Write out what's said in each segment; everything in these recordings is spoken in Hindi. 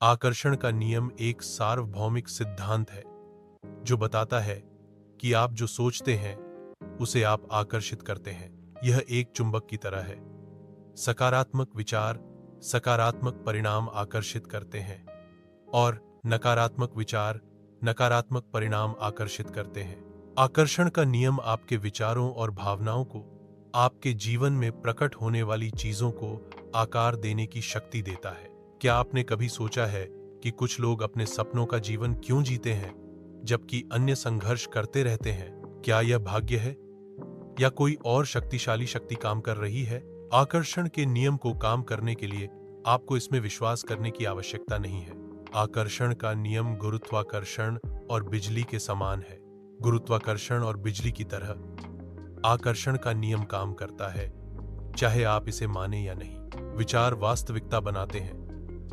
आकर्षण का नियम एक सार्वभौमिक सिद्धांत है जो बताता है कि आप जो सोचते हैं उसे आप आकर्षित करते हैं। यह एक चुंबक की तरह है। सकारात्मक विचार सकारात्मक परिणाम आकर्षित करते हैं और नकारात्मक विचार नकारात्मक परिणाम आकर्षित करते हैं। आकर्षण का नियम आपके विचारों और भावनाओं को आपके जीवन में प्रकट होने वाली चीजों को आकार देने की शक्ति देता है। क्या आपने कभी सोचा है कि कुछ लोग अपने सपनों का जीवन क्यों जीते हैं जबकि अन्य संघर्ष करते रहते हैं? क्या यह भाग्य है या कोई और शक्तिशाली शक्ति काम कर रही है? आकर्षण के नियम को काम करने के लिए आपको इसमें विश्वास करने की आवश्यकता नहीं है। आकर्षण का नियम गुरुत्वाकर्षण और बिजली के समान है। गुरुत्वाकर्षण और बिजली की तरह आकर्षण का नियम काम करता है, चाहे आप इसे माने या नहीं। विचार वास्तविकता बनाते हैं।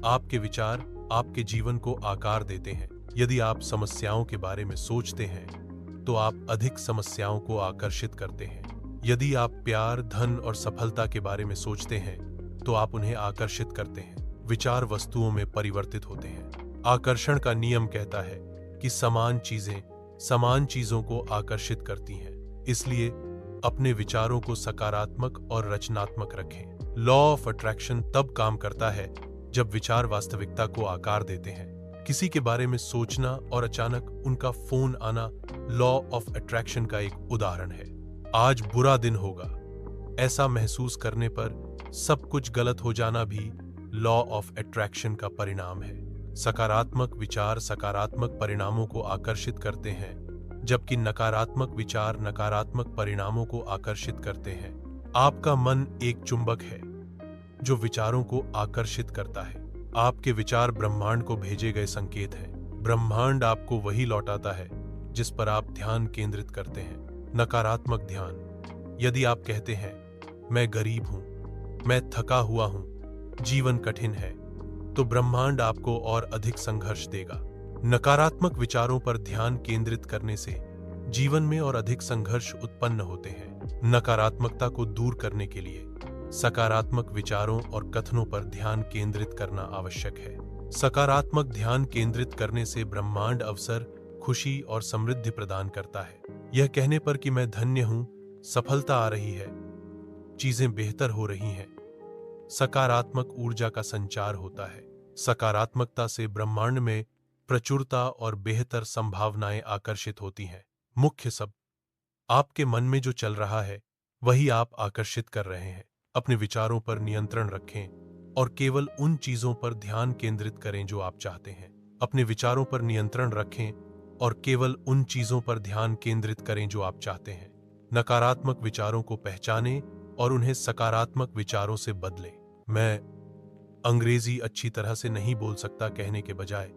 आपके विचार आपके जीवन को आकार देते हैं। यदि आप समस्याओं के बारे में सोचते हैं तो आप अधिक समस्याओं को आकर्षित करते हैं। यदि आप प्यार, धन और सफलता के बारे में सोचते हैं तो आप उन्हें आकर्षित करते हैं। विचार वस्तुओं में परिवर्तित होते हैं। आकर्षण का नियम कहता है कि समान चीजें समान चीजों को आकर्षित करती हैं। इसलिए अपने विचारों को सकारात्मक और रचनात्मक रखें। लॉ ऑफ अट्रैक्शन तब काम करता है जब विचार वास्तविकता को आकार देते हैं। किसी के बारे में सोचना और अचानक उनका फोन आना लॉ ऑफ अट्रैक्शन का एक उदाहरण है। आज बुरा दिन होगा, ऐसा महसूस करने पर सब कुछ गलत हो जाना भी लॉ ऑफ अट्रैक्शन का परिणाम है। सकारात्मक विचार सकारात्मक परिणामों को आकर्षित करते हैं, जबकि नकारात्मक विचार नकारात्मक परिणामों को आकर्षित करते हैं। आपका मन एक चुंबक है जो विचारों को आकर्षित करता है। आपके विचार ब्रह्मांड को भेजे गए संकेत हैं। ब्रह्मांड आपको वही लौटाता है जिस पर आप ध्यान केंद्रित करते हैं। नकारात्मक ध्यान। यदि आप कहते हैं मैं गरीब हूं, मैं थका हुआ हूं, जीवन कठिन है, तो ब्रह्मांड आपको और अधिक संघर्ष देगा। नकारात्मक विचारों पर ध्यान केंद्रित करने से जीवन में और अधिक संघर्ष उत्पन्न होते हैं। नकारात्मकता को दूर करने के लिए सकारात्मक विचारों और कथनों पर ध्यान केंद्रित करना आवश्यक है। सकारात्मक ध्यान केंद्रित करने से ब्रह्मांड अवसर, खुशी और समृद्धि प्रदान करता है। यह कहने पर कि मैं धन्य हूं, सफलता आ रही है, चीजें बेहतर हो रही हैं, सकारात्मक ऊर्जा का संचार होता है। सकारात्मकता से ब्रह्मांड में प्रचुरता और बेहतर संभावनाएं आकर्षित होती हैं। मुख्य शब्द, आपके मन में जो चल रहा है वही आप आकर्षित कर रहे हैं। अपने विचारों पर नियंत्रण रखें और केवल उन चीजों पर ध्यान केंद्रित करें जो आप चाहते हैं। अपने विचारों पर नियंत्रण रखें और केवल उन चीजों पर ध्यान केंद्रित करें जो आप चाहते हैं। नकारात्मक विचारों को पहचानें और उन्हें सकारात्मक विचारों से बदलें। मैं अंग्रेजी अच्छी तरह से नहीं बोल सकता कहने के बजाय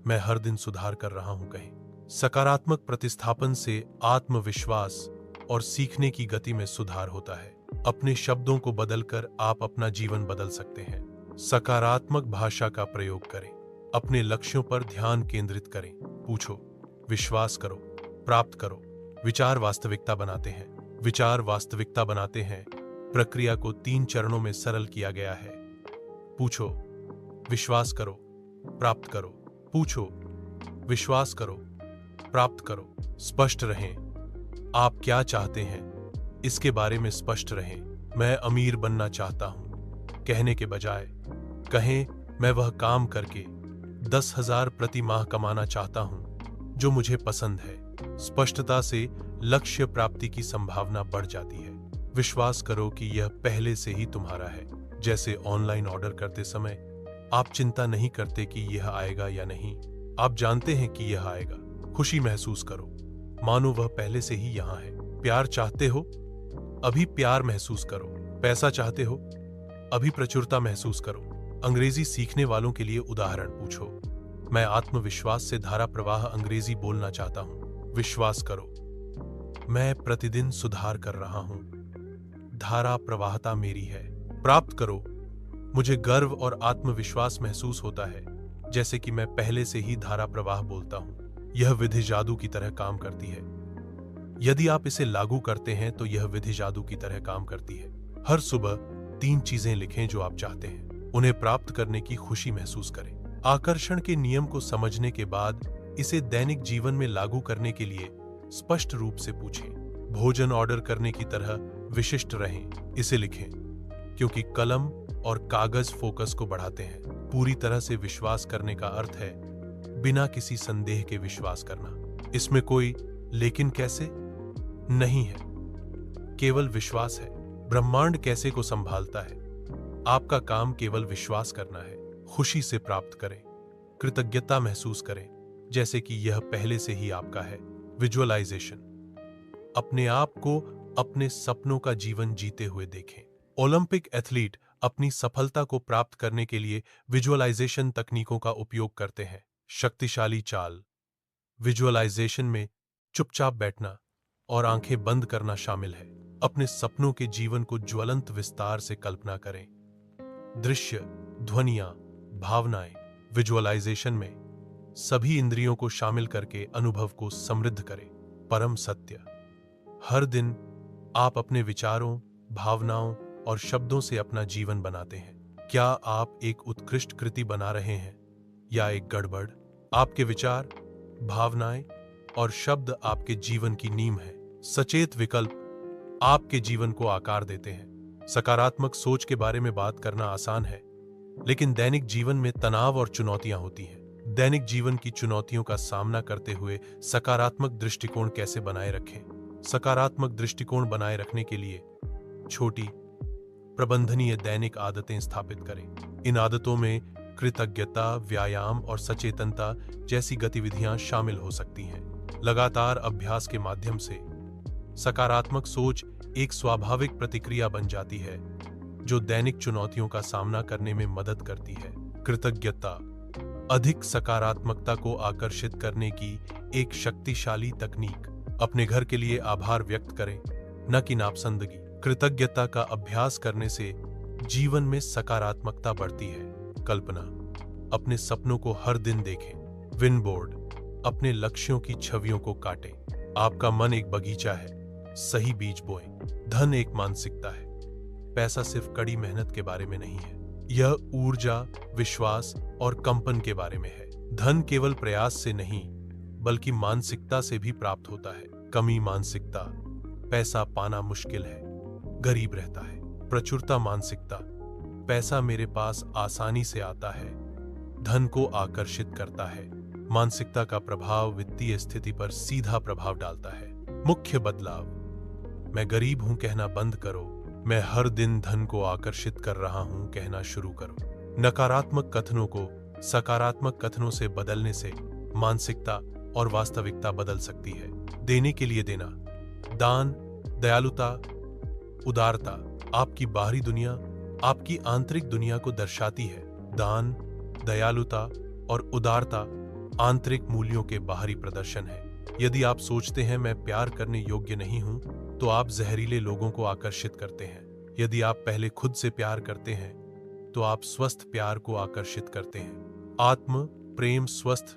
मैं हर दिन सुधार कर रहा हूं कहें। सकारात्मक प्रतिस्थापन से आत्मविश्वास और सीखने की गति में सुधार होता है। अपने शब्दों को बदलकर आप अपना जीवन बदल सकते हैं। सकारात्मक भाषा का प्रयोग करें। अपने लक्ष्यों पर ध्यान केंद्रित करें। पूछो, विश्वास करो, प्राप्त करो। विचार वास्तविकता बनाते हैं। विचार वास्तविकता बनाते हैं। प्रक्रिया को 3 चरणों में सरल किया गया है। पूछो, विश्वास करो, प्राप्त करो। पूछो, विश्वास करो, प्राप्त करो। स्पष्ट रहें। आप क्या चाहते हैं इसके बारे में स्पष्ट रहें। मैं अमीर बनना चाहता हूं कहने के बजाय कहें मैं वह काम करके 10,000 प्रति माह कमाना चाहता हूं जो मुझे पसंद है। स्पष्टता से लक्ष्य प्राप्ति की संभावना बढ़ जाती है। विश्वास करो कि यह पहले से ही तुम्हारा है। जैसे ऑनलाइन ऑर्डर करते समय आप चिंता नहीं करते कि यह आएगा या नहीं, आप जानते हैं कि यह आएगा। खुशी महसूस करो, मानो वह पहले से ही यहां है। प्यार चाहते हो, अभी प्यार महसूस करो। पैसा चाहते हो, अभी प्रचुरता महसूस करो। अंग्रेजी सीखने वालों के लिए उदाहरण पूछो, मैं आत्मविश्वास से धारा प्रवाह अंग्रेजी बोलना चाहता हूं। विश्वास करो, मैं प्रतिदिन सुधार कर रहा हूं। धारा प्रवाहता मेरी है। प्राप्त करो, मुझे गर्व और आत्मविश्वास महसूस होता है जैसे कि मैं पहले से ही धारा प्रवाह बोलता हूं। यह विधि जादू की तरह काम करती है। यदि आप इसे लागू करते हैं तो यह विधि जादू की तरह काम करती है। हर सुबह 3 चीजें लिखें जो आप चाहते हैं। उन्हें प्राप्त करने की खुशी महसूस करें। आकर्षण के नियम को समझने के बाद इसे दैनिक जीवन में लागू करने के लिए स्पष्ट रूप से पूछें। भोजन ऑर्डर करने की तरह विशिष्ट रहें, इसे लिखें, क्योंकि कलम और कागज फोकस को बढ़ाते हैं। पूरी तरह से विश्वास करने का अर्थ है बिना किसी संदेह के विश्वास करना। इसमें कोई लेकिन कैसे नहीं है, केवल विश्वास है। ब्रह्मांड कैसे को संभालता है। आपका काम केवल विश्वास करना है। खुशी से प्राप्त करें, कृतज्ञता महसूस करें जैसे कि यह पहले से ही आपका है। विजुअलाइजेशन, अपने आप को अपने सपनों का जीवन जीते हुए देखें। ओलंपिक एथलीट अपनी सफलता को प्राप्त करने के लिए विजुअलाइजेशन तकनीकों का उपयोग करते हैं। शक्तिशाली चाल, विजुअलाइजेशन में चुपचाप बैठना और आंखें बंद करना शामिल है। अपने सपनों के जीवन को ज्वलंत विस्तार से कल्पना करें। दृश्य, ध्वनियां, भावनाएं। विजुअलाइजेशन में सभी इंद्रियों को शामिल करके अनुभव को समृद्ध करें। परम सत्य, हर दिन आप अपने विचारों, भावनाओं और शब्दों से अपना जीवन बनाते हैं। क्या आप एक उत्कृष्ट कृति बना रहे हैं या एक गड़बड़? आपके विचार, भावनाएं और शब्द आपके जीवन की नींव है। सचेत विकल्प आपके जीवन को आकार देते हैं। सकारात्मक सोच के बारे में बात करना आसान है, लेकिन दैनिक जीवन में तनाव और चुनौतियां होती हैं। दैनिक जीवन की चुनौतियों का सामना करते हुए सकारात्मक दृष्टिकोण कैसे बनाए रखें? सकारात्मक दृष्टिकोण बनाए रखने के लिए छोटी, प्रबंधनीय दैनिक आदतें स्थापित करें। इन आदतों में कृतज्ञता, व्यायाम और सचेतनता जैसी गतिविधियां शामिल हो सकती हैं। लगातार अभ्यास के माध्यम से सकारात्मक सोच एक स्वाभाविक प्रतिक्रिया बन जाती है, जो दैनिक चुनौतियों का सामना करने में मदद करती है। कृतज्ञता, अधिक सकारात्मकता को आकर्षित करने की एक शक्तिशाली तकनीक। अपने घर के लिए आभार व्यक्त करें, न कि नापसंदगी। कृतज्ञता का अभ्यास करने से जीवन में सकारात्मकता बढ़ती है। कल्पना, अपने सपनों को हर दिन देखें। विन बोर्ड, अपने लक्ष्यों की छवियों को काटें। आपका मन एक बगीचा है, सही बीज बोएं। धन एक मानसिकता है, पैसा सिर्फ कड़ी मेहनत के बारे में नहीं है। यह ऊर्जा, विश्वास और कंपन के बारे में है। धन केवल प्रयास से नहीं, बल्कि मानसिकता से भी प्राप्त होता है। कमी मानसिकता, पैसा पाना मुश्किल है, गरीब रहता है। प्रचुरता मानसिकता, पैसा मेरे पास आसानी से आता है, धन को आकर्षित करता है। मानसिकता का प्रभाव वित्तीय स्थिति पर सीधा प्रभाव डालता है। मुख्य बदलाव, मैं गरीब हूं कहना बंद करो, मैं हर दिन धन को आकर्षित कर रहा हूं कहना शुरू करो। नकारात्मक कथनों को सकारात्मक कथनों से बदलने से मानसिकता और वास्तविकता बदल सकती है। देने के लिए देना, दान, दयालुता, उदारता आपकी बाहरी दुनिया आपकी आंतरिक दुनिया को दर्शाती है। दान, दयालुता और उदारता आंतरिक मूल्यों के बाहरी प्रदर्शन है। यदि आप सोचते हैं मैं प्यार करने योग्य नहीं हूं, तो आप जहरीले लोगों को आकर्षित करते हैं। यदि आप पहले खुद से प्यार करते हैं, तो आप स्वस्थ प्यार को आकर्षित करते हैं। आत्म प्रेम स्वस्थ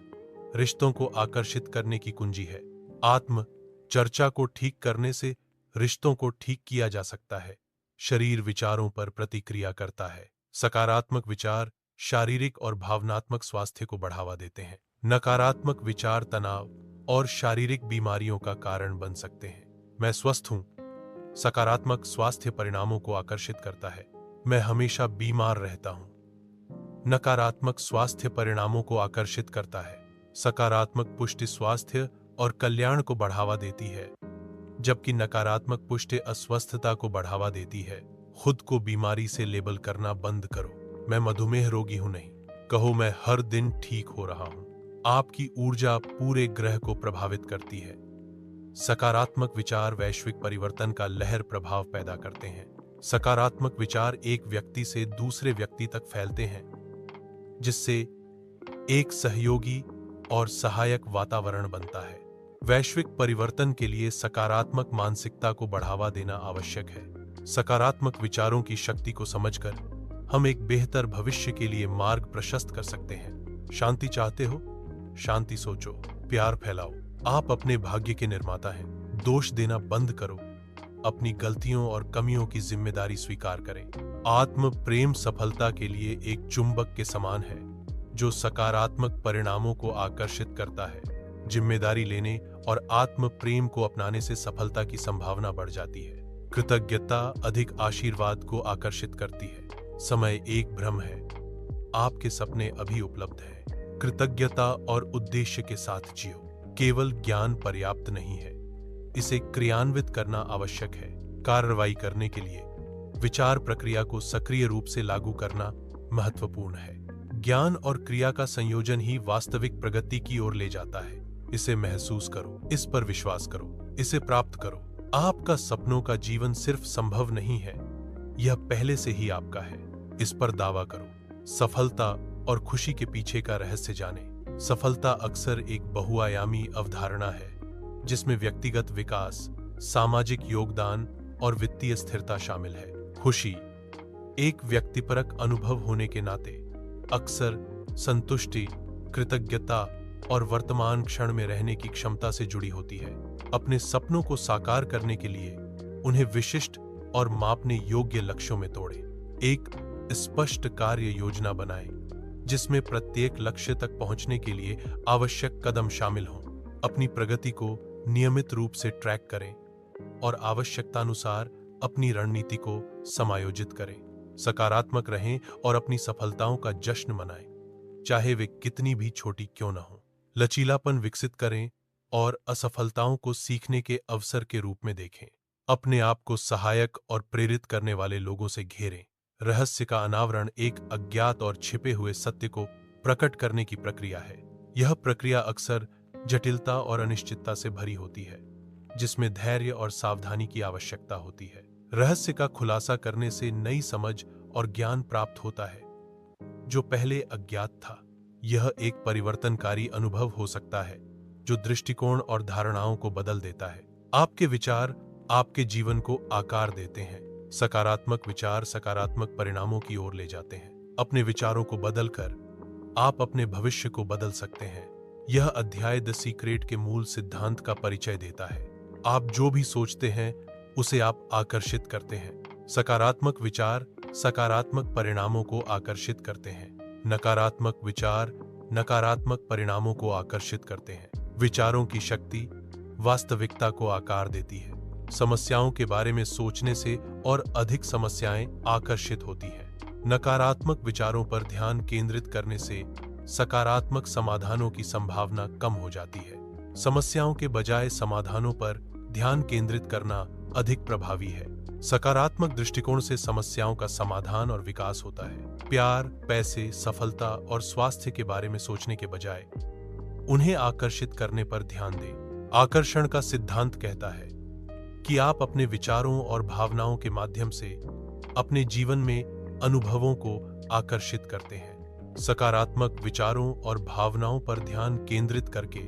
रिश्तों को आकर्षित करने की कुंजी है। आत्म चर्चा को ठीक करने से रिश्तों को ठीक किया जा सकता है। शरीर विचारों पर प्रतिक्रिया करता है। सकारात्मक विचार शारीरिक और भावनात्मक स्वास्थ्य को बढ़ावा देते हैं। नकारात्मक विचार तनाव और शारीरिक बीमारियों का कारण बन सकते हैं। मैं स्वस्थ हूं, सकारात्मक स्वास्थ्य परिणामों को आकर्षित करता है। मैं हमेशा बीमार रहता हूं, नकारात्मक स्वास्थ्य परिणामों को आकर्षित करता है। सकारात्मक पुष्टि स्वास्थ्य और कल्याण को बढ़ावा देती है, जबकि नकारात्मक पुष्टि अस्वस्थता को बढ़ावा देती है। खुद को बीमारी से लेबल करना बंद करो। मैं मधुमेह रोगी हूं नहीं, कहो मैं हर दिन ठीक हो रहा हूं। आपकी ऊर्जा पूरे ग्रह को प्रभावित करती है। सकारात्मक विचार वैश्विक परिवर्तन का लहर प्रभाव पैदा करते हैं। सकारात्मक विचार एक व्यक्ति से दूसरे व्यक्ति तक फैलते हैं, जिससे एक सहयोगी और सहायक वातावरण बनता है। वैश्विक परिवर्तन के लिए सकारात्मक मानसिकता को बढ़ावा देना आवश्यक है। सकारात्मक विचारों की शक्ति को समझकर हम एक बेहतर भविष्य के लिए मार्ग प्रशस्त कर सकते हैं। शांति चाहते हो? शांति सोचो, प्यार फैलाओ। आप अपने भाग्य के निर्माता हैं। दोष देना बंद करो। अपनी गलतियों और कमियों की जिम्मेदारी स्वीकार करें। आत्म प्रेम सफलता के लिए एक चुंबक के समान है, जो सकारात्मक परिणामों को आकर्षित करता है। जिम्मेदारी लेने और आत्म प्रेम को अपनाने से सफलता की संभावना बढ़ जाती है। कृतज्ञता अधिक आशीर्वाद को आकर्षित करती है। समय एक भ्रम है, आपके सपने अभी उपलब्ध हैं। कृतज्ञता और उद्देश्य के साथ जियो। केवल ज्ञान पर्याप्त नहीं है, इसे क्रियान्वित करना आवश्यक है। कार्रवाई करने के लिए विचार प्रक्रिया को सक्रिय रूप से लागू करना महत्वपूर्ण है। ज्ञान और क्रिया का संयोजन ही वास्तविक प्रगति की ओर ले जाता है। इसे महसूस करो, इस पर विश्वास करो, इसे प्राप्त करो। आपका सपनों का जीवन सिर्फ संभव नहीं है, यह पहले से ही आपका है। इस पर दावा करो। सफलता और खुशी के पीछे का रहस्य जाने। सफलता अक्सर एक बहुआयामी अवधारणा है, जिसमें व्यक्तिगत विकास, सामाजिक योगदान और वित्तीय स्थिरता शामिल है। खुशी एक व्यक्तिपरक अनुभव होने के नाते अक्सर संतुष्टि, कृतज्ञता और वर्तमान क्षण में रहने की क्षमता से जुड़ी होती है। अपने सपनों को साकार करने के लिए उन्हें विशिष्ट और मापने योग्य लक्ष्यों में तोड़ें। एक स्पष्ट कार्य योजना बनाएं, जिसमें प्रत्येक लक्ष्य तक पहुंचने के लिए आवश्यक कदम शामिल हों। अपनी प्रगति को नियमित रूप से ट्रैक करें और आवश्यकतानुसार अपनी रणनीति को समायोजित करें। सकारात्मक रहें और अपनी सफलताओं का जश्न मनाएं, चाहे वे कितनी भी छोटी क्यों न हो। लचीलापन विकसित करें और असफलताओं को सीखने के अवसर के रूप में देखें। अपने आप को सहायक और प्रेरित करने वाले लोगों से घेरें। रहस्य का अनावरण एक अज्ञात और छिपे हुए सत्य को प्रकट करने की प्रक्रिया है। यह प्रक्रिया अक्सर जटिलता और अनिश्चितता से भरी होती है, जिसमें धैर्य और सावधानी की आवश्यकता होती है। रहस्य का खुलासा करने से नई समझ और ज्ञान प्राप्त होता है, जो पहले अज्ञात था। यह एक परिवर्तनकारी अनुभव हो सकता है, जो दृष्टिकोण और धारणाओं को बदल देता है। आपके विचार आपके जीवन को आकार देते हैं। सकारात्मक विचार सकारात्मक परिणामों की ओर ले जाते हैं। अपने विचारों को बदलकर आप अपने भविष्य को बदल सकते हैं। यह अध्याय द सीक्रेट के मूल सिद्धांत का परिचय देता है। आप जो भी सोचते हैं, उसे आप आकर्षित करते हैं। सकारात्मक विचार सकारात्मक परिणामों को आकर्षित करते हैं। नकारात्मक विचार नकारात्मक परिणामों को आकर्षित करते हैं। विचारों की शक्ति वास्तविकता को आकार देती है। समस्याओं के बारे में सोचने से और अधिक समस्याएं आकर्षित होती हैं। नकारात्मक विचारों पर ध्यान केंद्रित करने से सकारात्मक समाधानों की संभावना कम हो जाती है। समस्याओं के बजाय समाधानों पर ध्यान केंद्रित करना अधिक प्रभावी है। सकारात्मक दृष्टिकोण से समस्याओं का समाधान और विकास होता है। प्यार, पैसे, सफलता और स्वास्थ्य के बारे में सोचने के बजाय उन्हें आकर्षित करने पर ध्यान दें। आकर्षण का सिद्धांत कहता है कि आप अपने विचारों और भावनाओं के माध्यम से अपने जीवन में अनुभवों को आकर्षित करते हैं। सकारात्मक विचारों और भावनाओं पर ध्यान केंद्रित करके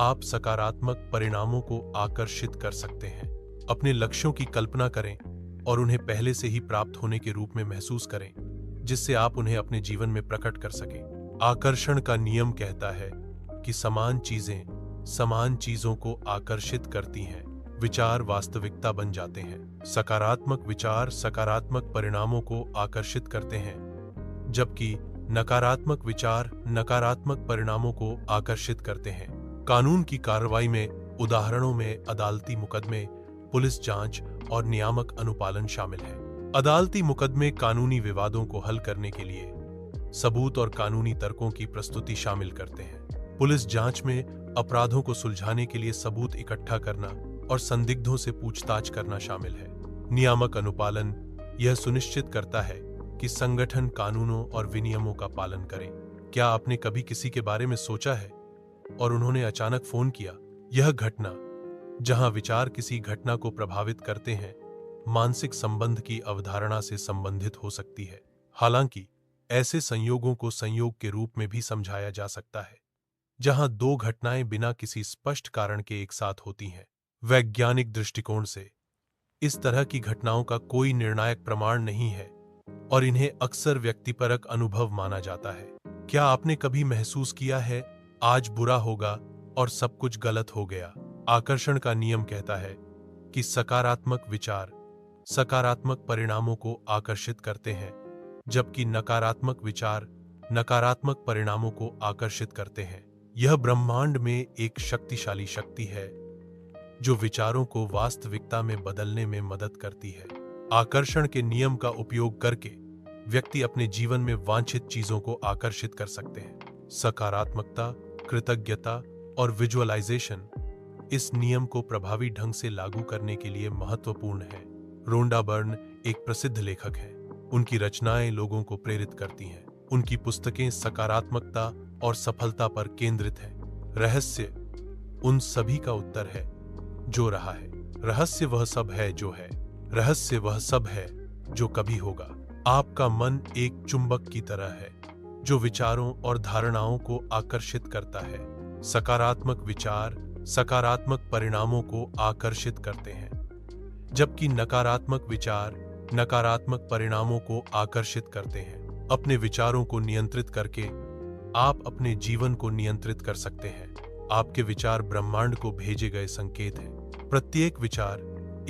आप सकारात्मक परिणामों को आकर्षित कर सकते हैं। अपने लक्ष्यों की कल्पना करें और उन्हें पहले से ही प्राप्त होने के रूप में महसूस करें, जिससे आप उन्हें अपने जीवन में प्रकट कर सकें। आकर्षण का नियम कहता है कि समान चीजें समान चीजों को आकर्षित करती हैं। विचार वास्तविकता बन जाते हैं। सकारात्मक विचार सकारात्मक परिणामों को आकर्षित करते हैं, जबकि नकारात्मक विचार नकारात्मक परिणामों को आकर्षित करते हैं। कानून की कार्रवाई में उदाहरणों में अदालती मुकदमे, पुलिस जांच और नियामक अनुपालन शामिल है। अदालती मुकदमे कानूनी विवादों को हल करने के लिए सबूत और कानूनी तर्कों की प्रस्तुति शामिल करते हैं। पुलिस जांच में अपराधों को सुलझाने के लिए सबूत इकट्ठा करना और संदिग्धों से पूछताछ करना शामिल है। नियामक अनुपालन यह सुनिश्चित करता है कि संगठन कानूनों और विनियमों का पालन करें। क्या आपने कभी किसी के बारे में सोचा है और उन्होंने अचानक फोन किया? यह घटना, जहां विचार किसी घटना को प्रभावित करते हैं, मानसिक संबंध की अवधारणा से संबंधित हो सकती है। हालांकि ऐसे संयोगों को संयोग के रूप में भी समझाया जा सकता है, जहां दो घटनाएं बिना किसी स्पष्ट कारण के एक साथ होती हैं। वैज्ञानिक दृष्टिकोण से इस तरह की घटनाओं का कोई निर्णायक प्रमाण नहीं है और इन्हें अक्सर व्यक्तिपरक अनुभव माना जाता है। क्या आपने कभी महसूस किया है, आज बुरा होगा और सब कुछ गलत हो गया? आकर्षण का नियम कहता है कि सकारात्मक विचार सकारात्मक परिणामों को आकर्षित करते हैं, जबकि नकारात्मक विचार नकारात्मक परिणामों को आकर्षित करते हैं। यह ब्रह्मांड में एक शक्तिशाली शक्ति है जो विचारों को वास्तविकता में बदलने में मदद करती है। आकर्षण के नियम का उपयोग करके व्यक्ति अपने जीवन में वांछित चीजों को आकर्षित कर सकते हैं। सकारात्मकता, कृतज्ञता और विजुअलाइजेशन इस नियम को प्रभावी ढंग से लागू करने के लिए महत्वपूर्ण है। रोंडा बर्न एक प्रसिद्ध लेखक हैं। उनकी रचनाएं लोगों को प्रेरित करती हैं। उनकी पुस्तकें सकारात्मकता और सफलता पर केंद्रित हैं। रहस्य उन सभी का उत्तर है जो रहा है। रहस्य वह सब है जो है। रहस्य वह सब है जो कभी होगा। आपका मन एक चुंबक की तरह है जो विचारों और धारणाओं को आकर्षित करता है। सकारात्मक विचार सकारात्मक परिणामों को आकर्षित करते हैं, जबकि नकारात्मक विचार नकारात्मक परिणामों को आकर्षित करते हैं। अपने विचारों को नियंत्रित करके आप अपने जीवन को नियंत्रित कर सकते हैं। आपके विचार ब्रह्मांड को भेजे गए संकेत हैं। प्रत्येक विचार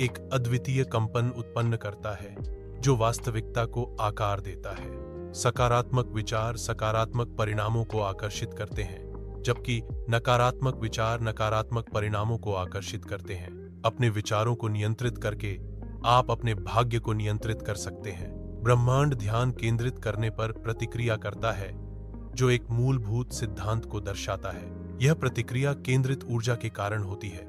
एक अद्वितीय कंपन उत्पन्न करता है जो वास्तविकता को आकार देता है। सकारात्मक विचार सकारात्मक परिणामों को आकर्षित करते हैं, जबकि नकारात्मक विचार नकारात्मक परिणामों को आकर्षित करते हैं। अपने विचारों को नियंत्रित करके आप अपने भाग्य को नियंत्रित कर सकते हैं। ब्रह्मांड ध्यान केंद्रित करने पर प्रतिक्रिया करता है, जो एक मूलभूत सिद्धांत को दर्शाता है। यह प्रतिक्रिया केंद्रित ऊर्जा के कारण होती है,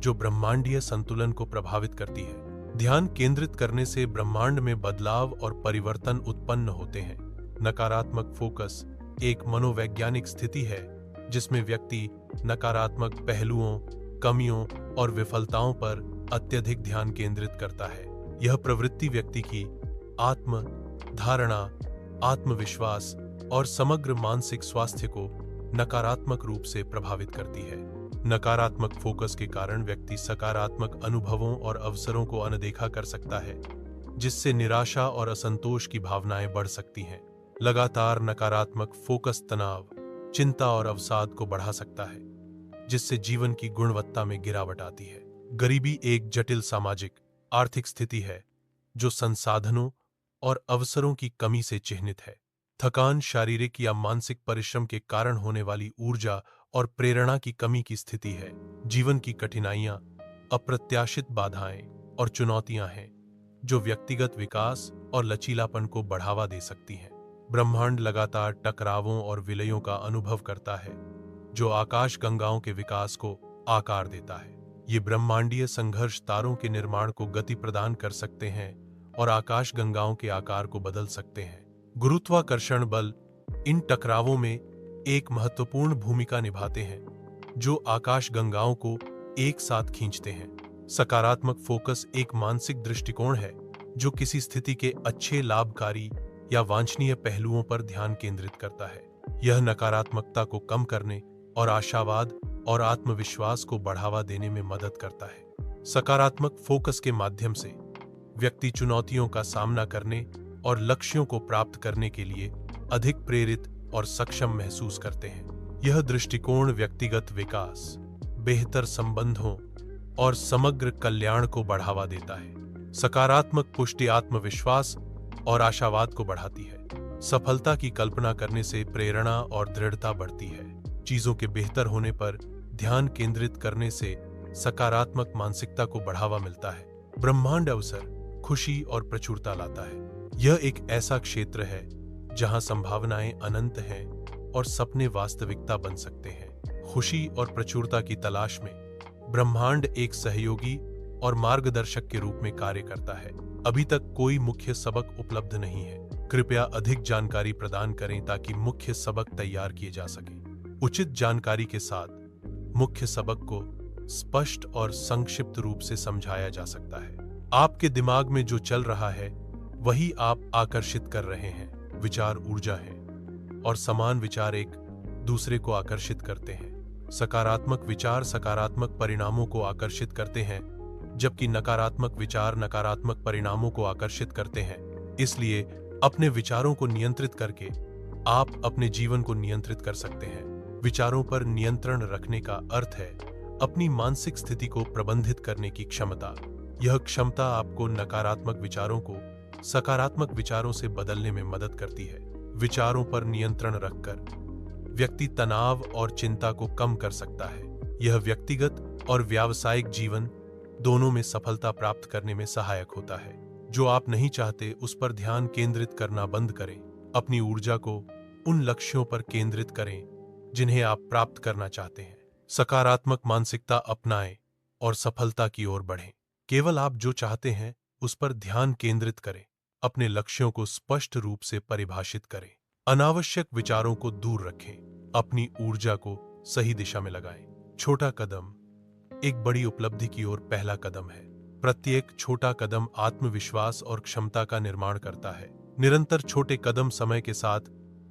जो ब्रह्मांडीय संतुलन को प्रभावित करती है। ध्यान केंद्रित करने से ब्रह्मांड में बदलाव और परिवर्तन उत्पन्न होते हैं। नकारात्मक फोकस एक मनोवैज्ञानिक स्थिति है जिसमें व्यक्ति नकारात्मक पहलुओं, कमियों और विफलताओं पर अत्यधिक ध्यान केंद्रित करता है। यह प्रवृत्ति व्यक्ति की आत्म धारणा, आत्मविश्वास और समग्र मानसिक स्वास्थ्य को नकारात्मक रूप से प्रभावित करती है। नकारात्मक फोकस के कारण व्यक्ति सकारात्मक अनुभवों और अवसरों को अनदेखा कर सकता है, जिससे निराशा और असंतोष की भावनाएं बढ़ सकती हैं। लगातार नकारात्मक फोकस तनाव, चिंता और अवसाद को बढ़ा सकता है, जिससे जीवन की गुणवत्ता में गिरावट आती है। गरीबी एक जटिल सामाजिक आर्थिक स्थिति है जो संसाधनों और अवसरों की कमी से चिह्नित है। थकान शारीरिक या मानसिक परिश्रम के कारण होने वाली ऊर्जा और प्रेरणा की कमी की स्थिति है। जीवन की कठिनाइयां, अप्रत्याशित बाधाएं और चुनौतियां हैं जो व्यक्तिगत विकास और लचीलापन को बढ़ावा दे सकती हैं। ब्रह्मांड लगातार टकरावों और विलयों का अनुभव करता है, जो आकाश गंगाओं के विकास को आकार देता है। ये ब्रह्मांडीय संघर्ष तारों के निर्माण को गति प्रदान कर सकते हैं और आकाश गंगाओं के आकार को बदल सकते हैं। गुरुत्वाकर्षण बल इन टकरावों में एक महत्वपूर्ण भूमिका निभाते हैं, जो आकाश गंगाओं को एक साथ खींचते हैं। सकारात्मक फोकस एक मानसिक दृष्टिकोण है जो किसी स्थिति के अच्छे, लाभकारी या वांछनीय पहलुओं पर ध्यान केंद्रित करता है। यह नकारात्मकता को कम करने और आशावाद और आत्मविश्वास को बढ़ावा देने में मदद करता है। सकारात्मक फोकस के माध्यम से व्यक्ति चुनौतियों का सामना करने और लक्ष्यों को प्राप्त करने के लिए अधिक प्रेरित और सक्षम महसूस करते हैं। यह दृष्टिकोण व्यक्तिगत विकास, बेहतर संबंधों और समग्र कल्याण को बढ़ावा देता है। सकारात्मक पुष्टि आत्मविश्वास और आशावाद को बढ़ाती है। सफलता की कल्पना करने से प्रेरणा और दृढ़ता बढ़ती है। चीजों के बेहतर होने पर ध्यान केंद्रित करने से सकारात्मक मानसिकता को बढ़ावा मिलता है। ब्रह्मांड अवसर, खुशी और प्रचुरता लाता है। यह एक ऐसा क्षेत्र है जहां संभावनाएं अनंत हैं और सपने वास्तविकता बन सकते हैं। खुशी और प्रचुरता की तलाश में ब्रह्मांड एक सहयोगी और मार्गदर्शक के रूप में कार्य करता है। अभी तक कोई मुख्य सबक उपलब्ध नहीं है। कृपया अधिक जानकारी प्रदान करें ताकि मुख्य सबक तैयार किए जा सके। उचित जानकारी के साथ मुख्य सबक को स्पष्ट और संक्षिप्त रूप से समझाया जा सकता है। आपके दिमाग में जो चल रहा है वही आप आकर्षित कर रहे हैं। विचार ऊर्जा है और समान विचार एक दूसरे को आकर्षित करते हैं। सकारात्मक विचार सकारात्मक परिणामों को आकर्षित करते हैं, जबकि नकारात्मक विचार नकारात्मक परिणामों को आकर्षित करते हैं। इसलिए अपने विचारों को नियंत्रित करके आप अपने जीवन को नियंत्रित कर सकते हैं। विचारों पर नियंत्रण रखने का अर्थ है अपनी मानसिक स्थिति को प्रबंधित करने की क्षमता। यह क्षमता आपको नकारात्मक विचारों को सकारात्मक विचारों से बदलने में मदद करती है। विचारों पर नियंत्रण रखकर व्यक्ति तनाव और चिंता को कम कर सकता है। यह व्यक्तिगत और व्यावसायिक जीवन दोनों में सफलता प्राप्त करने में सहायक होता है। जो आप नहीं चाहते उस पर ध्यान केंद्रित करना बंद करें। अपनी ऊर्जा को उन लक्ष्यों पर केंद्रित करें जिन्हें आप प्राप्त करना चाहते हैं। सकारात्मक मानसिकता अपनाएं और सफलता की ओर बढ़ें। केवल आप जो चाहते हैं उस पर ध्यान केंद्रित करें। अपने लक्ष्यों को स्पष्ट रूप से परिभाषित करें। अनावश्यक विचारों को दूर रखें। अपनी ऊर्जा को सही दिशा में लगाएं। छोटा कदम एक बड़ी उपलब्धि की ओर पहला कदम है। प्रत्येक छोटा कदम आत्मविश्वास और क्षमता का निर्माण करता है। निरंतर छोटे कदम समय के साथ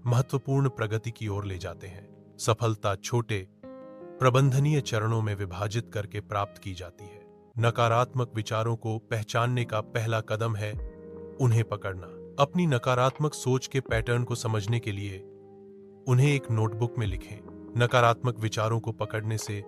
महत्वपूर्ण प्रगति की ओर ले जाते हैं। सफलता छोटे प्रबंधनीय चरणों में विभाजित करके प्राप्त की जाती है। नकारात्मक विचारों को पहचानने का पहला कदम है उन्हें पकड़ना। अपनी नकारात्मक सोच के पैटर्न को समझने के लिए उन्हें एक नोटबुक में लिखें। नकारात्मक विचारों को पकड़ने से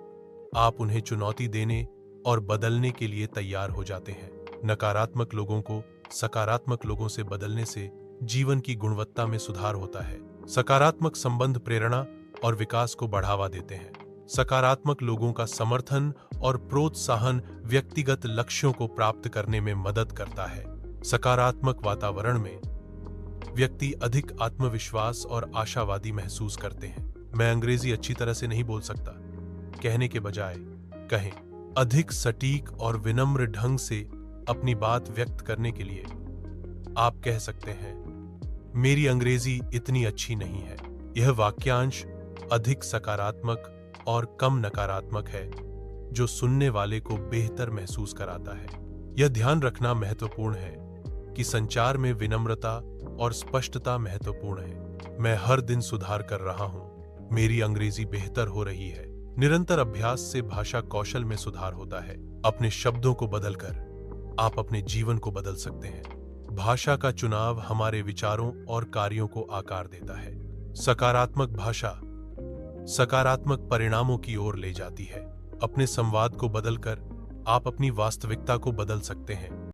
आप उन्हें चुनौती देने और बदलने के लिए तैयार हो जाते हैं। नकारात्मक लोगों को सकारात्मक लोगों से बदलने से जीवन की गुणवत्ता में सुधार होता है। सकारात्मक संबंध प्रेरणा और विकास को बढ़ावा देते हैं। सकारात्मक लोगों का समर्थन और प्रोत्साहन व्यक्तिगत लक्ष्यों को प्राप्त करने में मदद करता है। सकारात्मक वातावरण में व्यक्ति अधिक आत्मविश्वास और आशावादी महसूस करते हैं। मैं अंग्रेजी अच्छी तरह से नहीं बोल सकता, कहने के बजाय कहें। अधिक सटीक और विनम्र ढंग से अपनी बात व्यक्त करने के लिए आप कह सकते हैं, मेरी अंग्रेजी इतनी अच्छी नहीं है। यह वाक्यांश अधिक सकारात्मक और कम नकारात्मक है, जो सुनने वाले को बेहतर महसूस कराता है। यह ध्यान रखना महत्वपूर्ण है कि संचार में विनम्रता और स्पष्टता महत्वपूर्ण है। मैं हर दिन सुधार कर रहा हूं। मेरी अंग्रेजी बेहतर हो रही है। निरंतर अभ्यास से भाषा कौशल में सुधार होता है। अपने शब्दों को बदलकर आप अपने जीवन को बदल सकते हैं। भाषा का चुनाव हमारे विचारों और कार्यों को आकार देता है। सकारात्मक भाषा सकारात्मक परिणामों की ओर ले जाती है। अपने संवाद को बदलकर आप अपनी वास्तविकता को बदल सकते हैं।